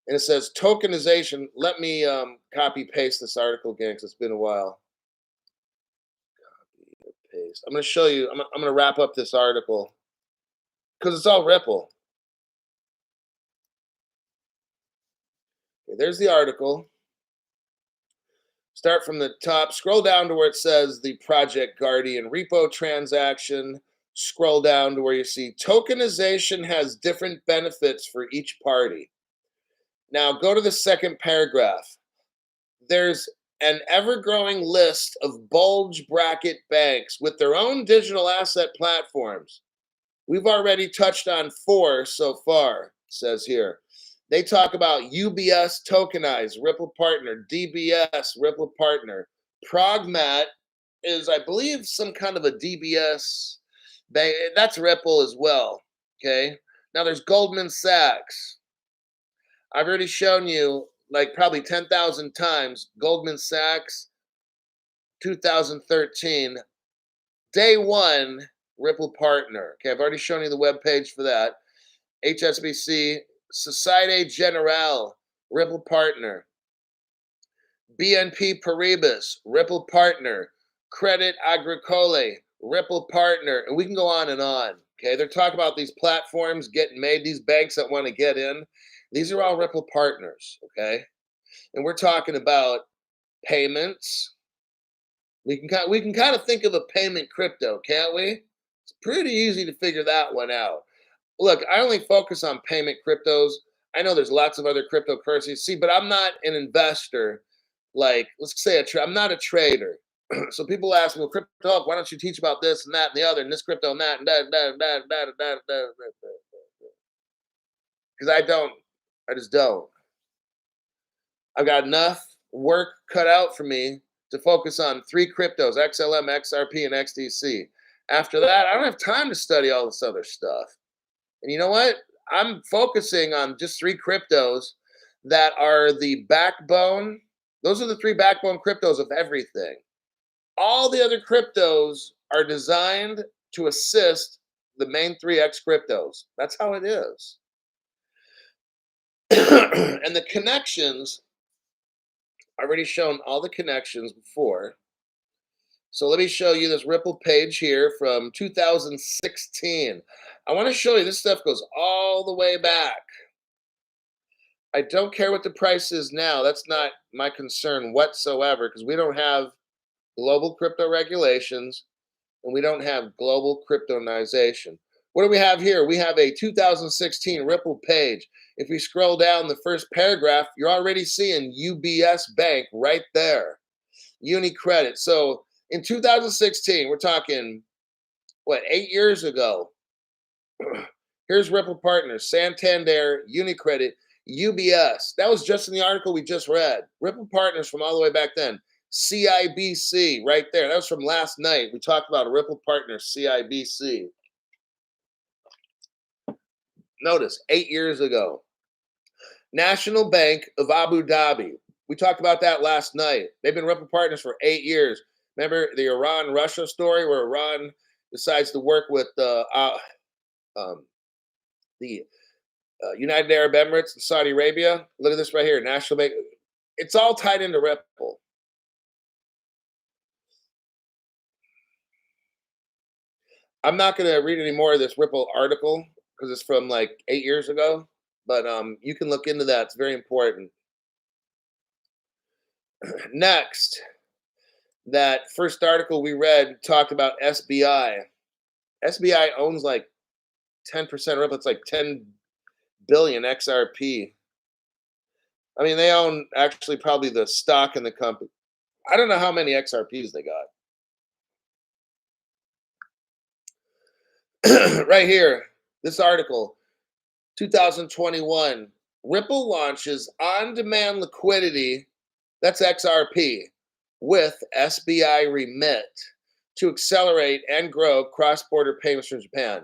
and it says tokenization. Let me copy paste this article again because it's been a while. Copy paste. I'm going to show you. I'm going to wrap up this article because it's all Ripple. Okay, there's the article. Start from the top. Scroll down to where it says the Project Guardian repo transaction. Scroll down to where you see tokenization has different benefits for each party. Now go to the second paragraph. There's an ever-growing list of bulge bracket banks with their own digital asset platforms. We've already touched on 4 so far, it says here. They talk about UBS Tokenize, Ripple Partner, DBS, Ripple Partner. Progmat is, I believe, some kind of a DBS bank. That's Ripple as well, okay? Now there's Goldman Sachs. I've already shown you like probably 10,000 times Goldman Sachs 2013 day 1 Ripple Partner. Okay, I've already shown you the web page for that. HSBC Societe Generale Ripple Partner. BNP Paribas Ripple Partner. Credit Agricole Ripple Partner, and we can go on and on. Okay, they're talking about these platforms getting made, these banks that want to get in. These are all Ripple partners, okay? And we're talking about payments. We can kind of think of a payment crypto, can't we? It's pretty easy to figure that one out. Look, I only focus on payment cryptos. I know there's lots of other cryptocurrencies. See, but I'm not an investor. Like, let's say I'm not a trader. So people ask me, well, crypto, why don't you teach about this and that and the other and this crypto and that and that and that and that and that and that and that. Because I just don't. I've got enough work cut out for me to focus on 3 cryptos, XLM, XRP, and XDC. After that, I don't have time to study all this other stuff. And you know what? I'm focusing on just 3 cryptos that are the backbone. Those are the 3 backbone cryptos of everything. All the other cryptos are designed to assist the main 3X cryptos. That's how it is. And the connections, I've already shown all the connections before. So let me show you this Ripple page here from 2016. I want to show you this stuff goes all the way back. I don't care what the price is now. That's not my concern whatsoever because we don't have global crypto regulations and we don't have global cryptonization. What do we have here? We have a 2016 Ripple page. If we scroll down the first paragraph, you're already seeing UBS Bank right there. UniCredit. So in 2016, we're talking, 8 years ago. Here's Ripple Partners, Santander, UniCredit. UBS. That was just in the article we just read. Ripple Partners from all the way back then. CIBC, right there. That was from last night. We talked about a Ripple Partners, CIBC. Notice, 8 years ago. National Bank of Abu Dhabi. We talked about that last night. They've been Ripple Partners for 8 years. Remember the Iran-Russia story where Iran decides to work with um, the United Arab Emirates and Saudi Arabia? Look at this right here. National Bank. It's all tied into Ripple. I'm not going to read any more of this Ripple article because it's from like 8 years ago, but you can look into that. It's very important. Next, that first article we read talked about SBI. SBI owns like 10% Ripple. It's like 10 billion XRP. I mean, they own actually probably the stock in the company. I don't know how many XRPs they got. Right here, this article, 2021, Ripple launches on-demand liquidity, that's XRP, with SBI Remit to accelerate and grow cross-border payments from Japan.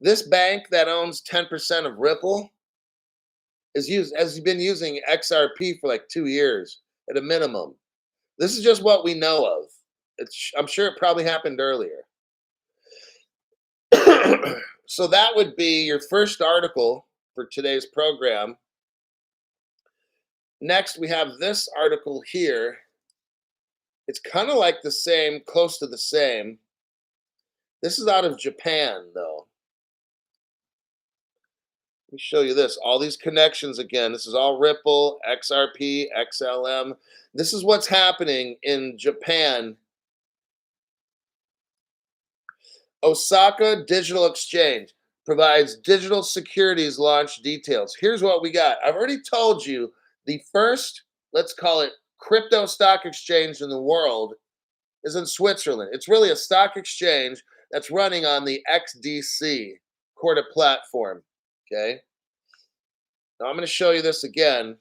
This bank that owns 10% of Ripple has been using XRP for like 2 years at a minimum. This is just what we know of. I'm sure it probably happened earlier. So that would be your first article for today's program. Next, we have this article here. It's kind of like the same, close to the same. This is out of Japan, though. Let me show you this. All these connections again. This is all Ripple, XRP, XLM. This is what's happening in Japan. Osaka Digital Exchange provides digital securities launch details. Here's what we got. I've already told you the first, let's call it, crypto stock exchange in the world is in Switzerland. It's really a stock exchange that's running on the XDC Corda platform. Okay. Now I'm going to show you this again,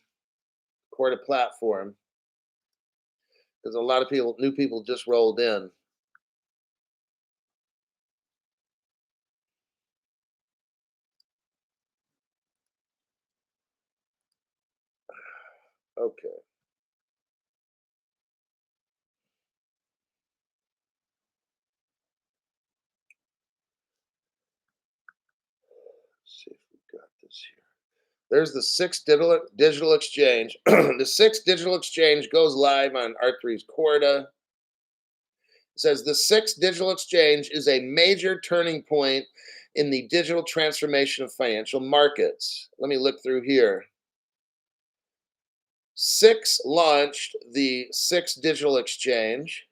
Corda platform, because a lot of new people just rolled in. Okay. Let's see if we got this here. There's the sixth digital exchange. The sixth digital exchange goes live on R3's Corda. It says the sixth digital exchange is a major turning point in the digital transformation of financial markets. Let me look through here. Six launched the sixth digital exchange.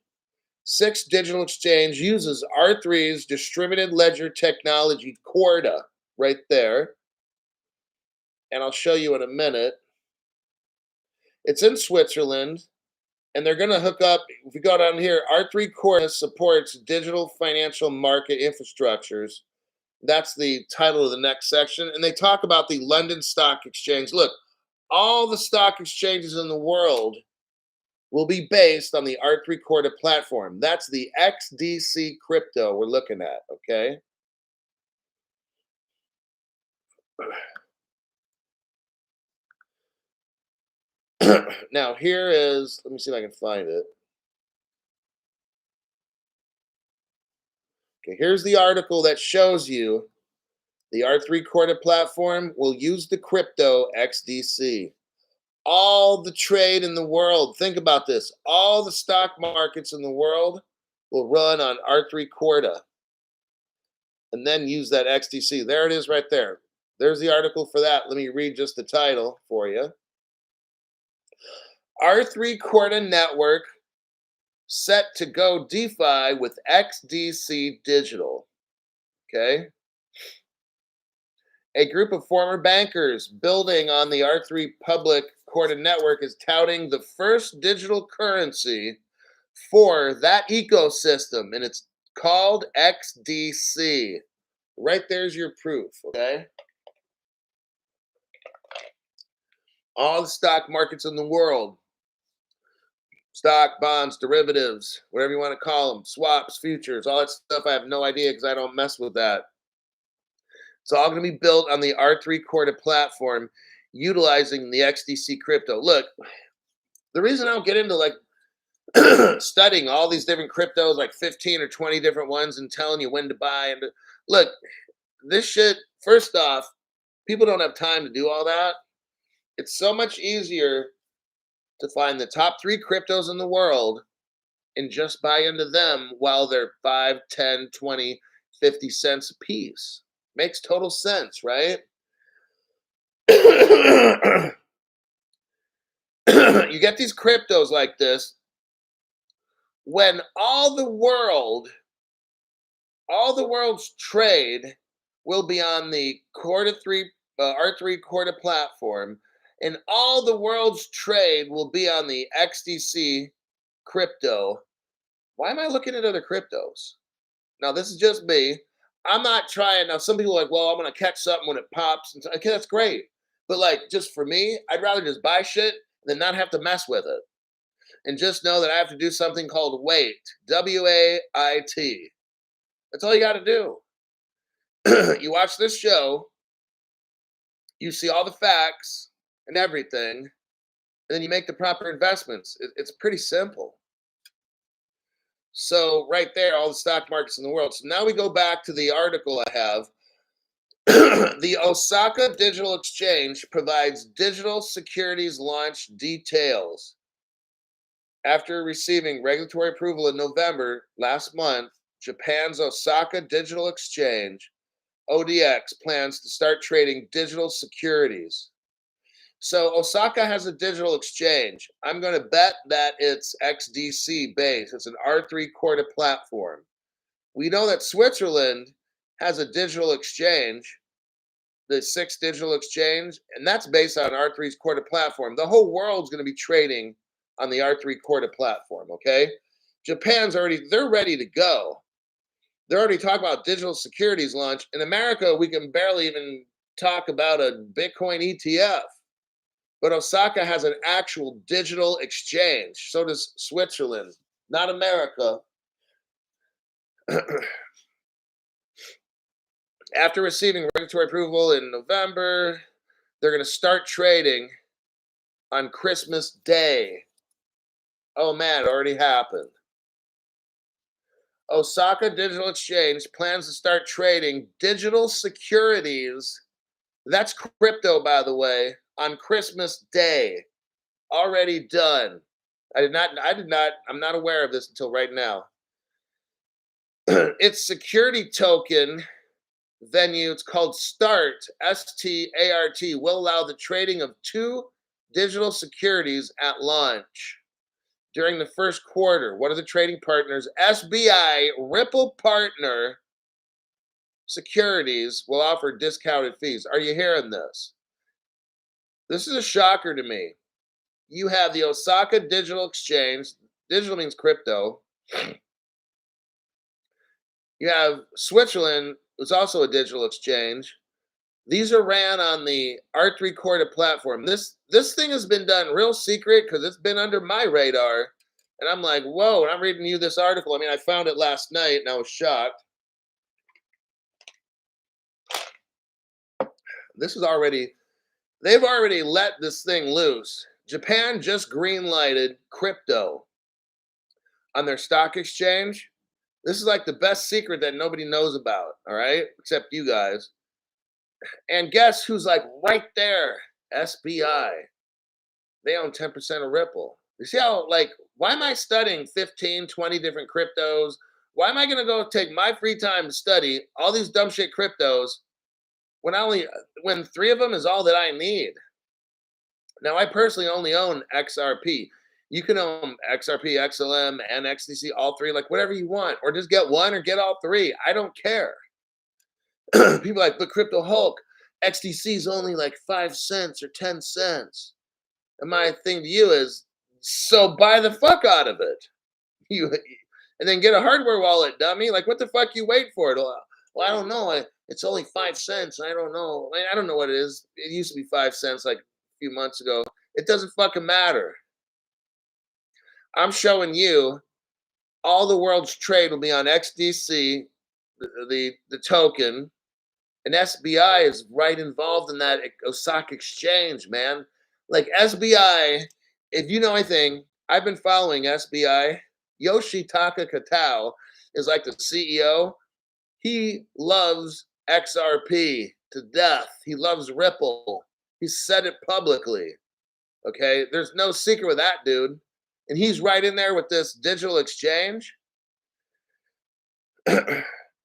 Sixth digital exchange uses R3's distributed ledger technology, Corda, right there. And I'll show you in a minute. It's in Switzerland, and they're going to hook up. If we go down here, R3 Corda supports digital financial market infrastructures. That's the title of the next section. And they talk about the London Stock Exchange. Look, all the stock exchanges in the world will be based on the R3 Corda platform. That's the XDC crypto we're looking at, okay? Now, here is, let me see if I can find it. Okay, here's the article that shows you the R3 Corda platform will use the crypto XDC. All the trade in the world, think about this, all the stock markets in the world will run on R3 Corda and then use that XDC. There it is right there. There's the article for that. Let me read just the title for you. R3 Corda network set to go DeFi with XDC Digital. Okay. A group of former bankers building on the R3 public Corda network is touting the first digital currency for that ecosystem, and it's called XDC. Right there's your proof, okay? All the stock markets in the world, stock, bonds, derivatives, whatever you want to call them, swaps, futures, all that stuff. I have no idea because I don't mess with that. It's all going to be built on the R3 Corda platform utilizing the XDC crypto. Look, the reason I don't get into like studying all these different cryptos, like 15 or 20 different ones, and telling you when to buy. And look, this shit, first off, people don't have time to do all that. It's so much easier to find the top 3 cryptos in the world and just buy into them while they're 5, 10, 20, 50 cents a piece. Makes total sense, right? You get these cryptos like this when all the world's trade will be on the R3 Corda platform, and all the world's trade will be on the XDC crypto. Why am I looking at other cryptos? Now, this is just me. I'm not trying. Now, some people are like, well, I'm going to catch something when it pops. And okay, that's great. But like, just for me, I'd rather just buy shit than not have to mess with it. And just know that I have to do something called wait. WAIT. That's all you got to do. You watch this show, you see all the facts and everything, and then you make the proper investments. It's pretty simple. So right there, all the stock markets in the world. So now we go back to the article I have. The Osaka Digital Exchange provides digital securities launch details. After receiving regulatory approval in November last month, Japan's Osaka Digital Exchange, ODX, plans to start trading digital securities. So Osaka has a digital exchange. I'm going to bet that it's XDC based. It's an R3 Corda platform. We know that Switzerland has a digital exchange, the 6 digital exchange, and that's based on R3's Corda platform. The whole world's going to be trading on the R3 Corda platform, okay? They're ready to go. They're already talking about digital securities launch. In America, we can barely even talk about a Bitcoin ETF. But Osaka has an actual digital exchange. So does Switzerland, not America. After receiving regulatory approval in November, they're going to start trading on Christmas Day. Oh man, it already happened. Osaka Digital Exchange plans to start trading digital securities. That's crypto, by the way, on Christmas Day. Already done. I'm not aware of this until right now. Its security token venue, it's called START, START, will allow the trading of 2 digital securities at launch. During the first quarter, one of the trading partners, SBI Ripple Partner Securities, will offer discounted fees. Are you hearing this? This is a shocker to me. You have the Osaka Digital Exchange. Digital means crypto. You have Switzerland, it's also a digital exchange. These are ran on the R3 Corda platform. This thing has been done real secret because it's been under my radar. And I'm like, whoa, and I'm reading you this article. I mean, I found it last night and I was shocked. They've already let this thing loose. Japan just green-lighted crypto on their stock exchange. This is like the best secret that nobody knows about, all right? Except you guys. And guess who's like right there? SBI. They own 10% of Ripple. You see how, like, why am I studying 15, 20 different cryptos? Why am I going to go take my free time to study all these dumb shit cryptos when 3 of them is all that I need? Now, I personally only own XRP. You can own XRP, XLM, and XDC, all 3, like whatever you want, or just get one or get all 3. I don't care. People are like, but Crypto Hulk, XDC is only like 5 cents or 10 cents. And my thing to you is, so buy the fuck out of it. And then get a hardware wallet, dummy. Like, what the fuck you wait for it? Well, I don't know. It's only 5 cents. I don't know. I don't know what it is. It used to be 5 cents like a few months ago. It doesn't fucking matter. I'm showing you all the world's trade will be on XDC, the token, and SBI is right involved in that Osaka exchange, man. Like SBI, if you know anything, I've been following SBI. Yoshitaka Katao is like the CEO. He loves XRP to death. He loves Ripple. He said it publicly. Okay, there's no secret with that dude. And he's right in there with this digital exchange.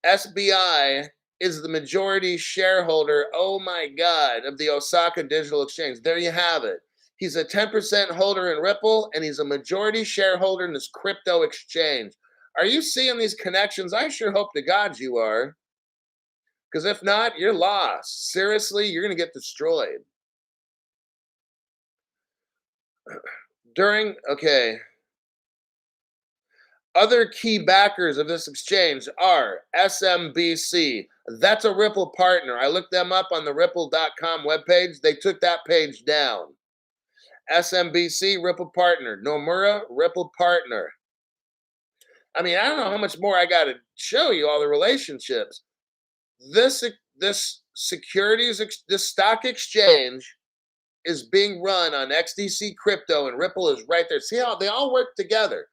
SBI is the majority shareholder, oh my God, of the Osaka Digital Exchange. There you have it. He's a 10% holder in Ripple, and he's a majority shareholder in this crypto exchange. Are you seeing these connections? I sure hope to God you are. Because if not, you're lost. Seriously, you're going to get destroyed. Other key backers of this exchange are SMBC. That's a Ripple partner. I looked them up on the Ripple.com webpage. They took that page down. SMBC, Ripple partner. Nomura, Ripple partner. I mean, I don't know how much more I got to show you all the relationships. This securities, this stock exchange is being run on XDC crypto, and Ripple is right there. See how they all work together.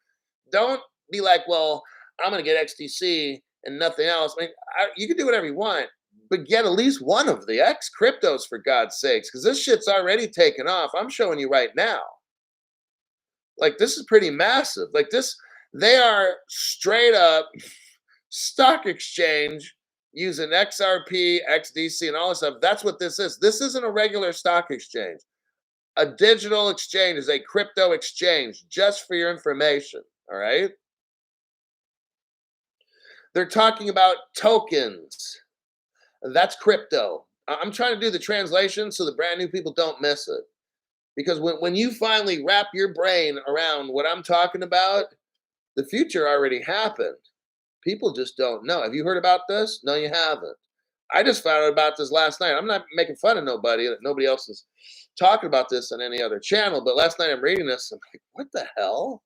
Don't be like, well, I'm going to get XDC and nothing else. I mean, you can do whatever you want, but get at least one of the X cryptos for God's sakes, because this shit's already taken off. I'm showing you right now. Like, this is pretty massive. Like this, they are straight up stock exchange using XRP, XDC, and all this stuff. That's what this is. This isn't a regular stock exchange. A digital exchange is a crypto exchange, just for your information. All right. They're talking about tokens. That's crypto. I'm trying to do the translation so the brand new people don't miss it. Because when you finally wrap your brain around what I'm talking about, the future already happened. People just don't know. Have you heard about this? No, you haven't. I just found out about this last night. I'm not making fun of nobody. Nobody else is talking about this on any other channel. But last night I'm reading this. I'm like, what the hell?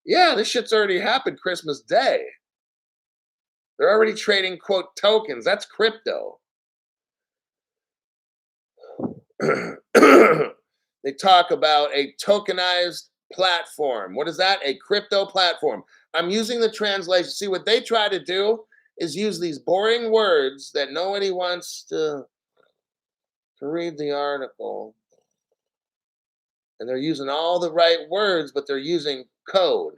Yeah, this shit's already happened Christmas Day. They're already trading, quote, tokens. That's crypto. They talk about a tokenized platform. What is that? A crypto platform. I'm using the translation. See, what they try to do is use these boring words that nobody wants to read the article. And they're using all the right words, but they're using code.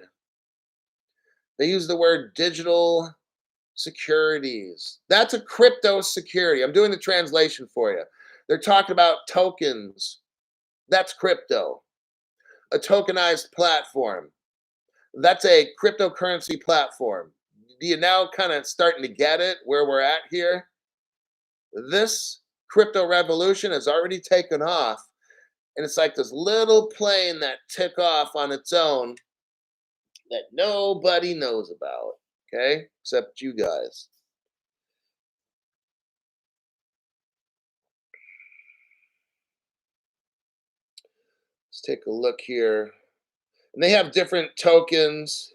They use the word digital securities. That's a crypto security. I'm doing the translation for you. They're talking about tokens. That's crypto. A tokenized platform. That's a cryptocurrency platform. Do you now kind of starting to get it where we're at here? This crypto revolution has already taken off. And it's like this little plane that took off on its own that nobody knows about. Okay? Except you guys. Let's take a look here. And they have different tokens.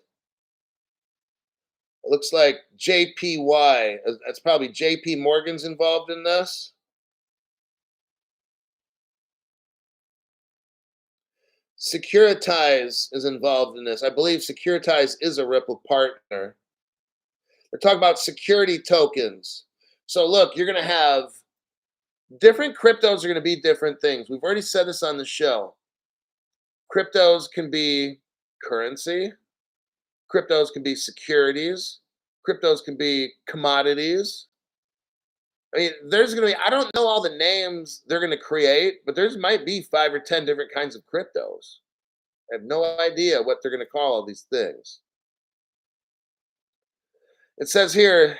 It looks like JPY. That's probably JP Morgan's involved in this. Securities is involved in this. I believe Securities is a Ripple partner. They're talking about security tokens. So look, you're going to have different cryptos are going to be different things. We've already said this on the show. Cryptos can be currency. Cryptos can be securities. Cryptos can be commodities. I mean, there's going to be, I don't know all the names they're going to create, but there's might be 5 or 10 different kinds of cryptos. I have no idea what they're going to call all these things. It says here,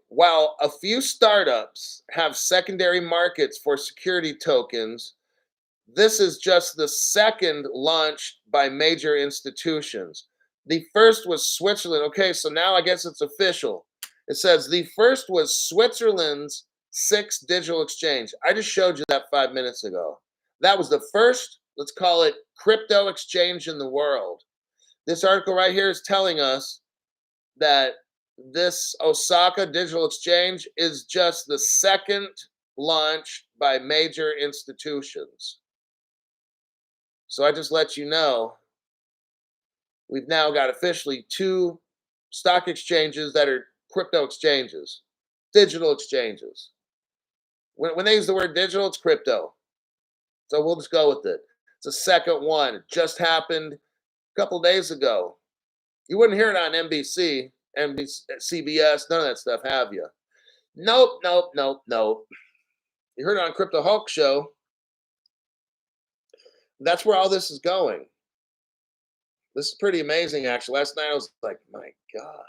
while a few startups have secondary markets for security tokens, this is just the second launched by major institutions. The first was Switzerland. Okay, so now I guess it's official. It says the first was Switzerland's six digital exchange. I just showed you that 5 minutes ago. That was the first, let's call it, crypto exchange in the world. This article right here is telling us that this Osaka digital exchange is just the second launched by major institutions. So I just let you know we've now got officially two stock exchanges that are crypto exchanges, digital exchanges. When they use the word digital, it's crypto. So we'll just go with it. It's the second one. It just happened a couple days ago. You wouldn't hear it on NBC, CBS, none of that stuff, have you? Nope, nope, nope, nope. You heard it on Crypto Hulk Show. That's where all this is going. This is pretty amazing, actually. Last night I was like, my God,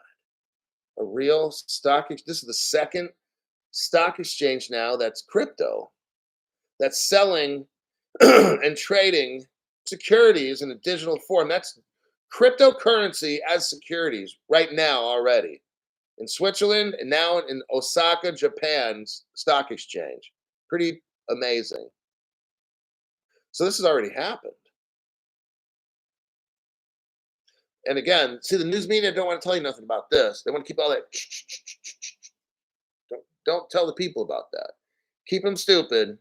a real stock. This is the second stock exchange now that's crypto, that's selling and trading securities in a digital form. That's cryptocurrency as securities right now already in Switzerland and now in Osaka, Japan's stock exchange. Pretty amazing. So this has already happened. And again, see, the news media don't want to tell you nothing about this. They want to keep all that. Don't tell the people about that. Keep them stupid.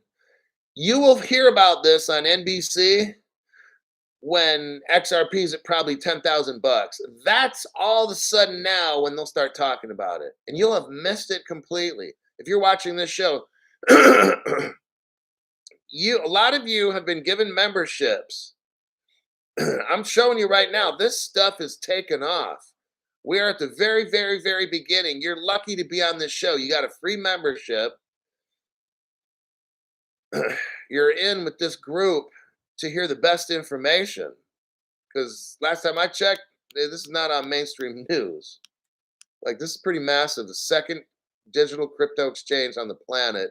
You will hear about this on NBC when XRP is at probably 10,000 bucks. That's all of a sudden now when they'll start talking about it. And you'll have missed it completely. If you're watching this show, a lot of you have been given memberships. I'm showing you right now, this stuff is taken off. We are at the very, very, very beginning. You're lucky to be on this show. You got a free membership. You're in with this group to hear the best information. Because last time I checked, this is not on mainstream news. Like, this is pretty massive. The second digital crypto exchange on the planet.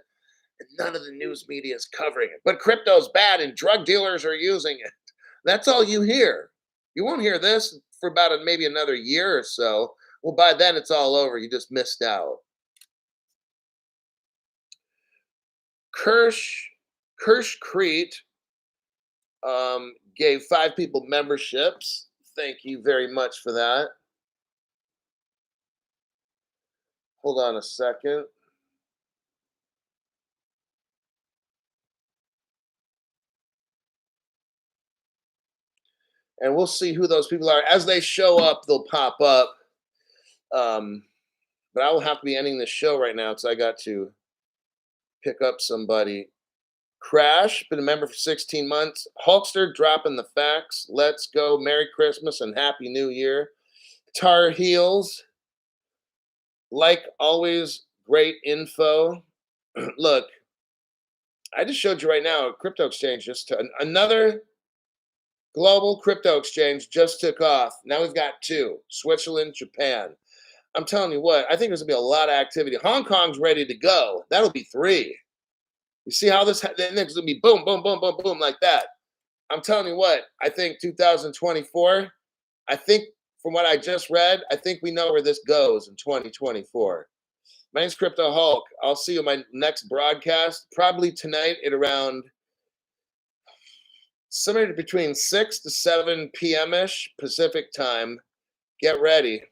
And none of the news media is covering it. But crypto's bad and drug dealers are using it. That's all you hear. You won't hear this for about maybe another year or so. Well, by then it's all over. You just missed out. Kirschcrete gave 5 people memberships. Thank you very much for that. Hold on a second. And we'll see who those people are. As they show up, they'll pop up. But I will have to be ending this show right now because I got to pick up somebody. Crash, been a member for 16 months. Hulkster dropping the facts. Let's go. Merry Christmas and Happy New Year. Tar Heels, like always, great info. Look, I just showed you right now a crypto exchange. Another global crypto exchange just took off. Now we've got 2, Switzerland, Japan. I'm telling you what, I think there's going to be a lot of activity. Hong Kong's ready to go. That'll be 3. You see how this, then it's going to be boom, boom, boom, boom, boom, like that. I'm telling you what, I think 2024, I think from what I just read, I think we know where this goes in 2024. My name's Crypto Hulk. I'll see you in my next broadcast, probably tonight at around somewhere between 6 to 7 p.m.-ish Pacific time. Get ready.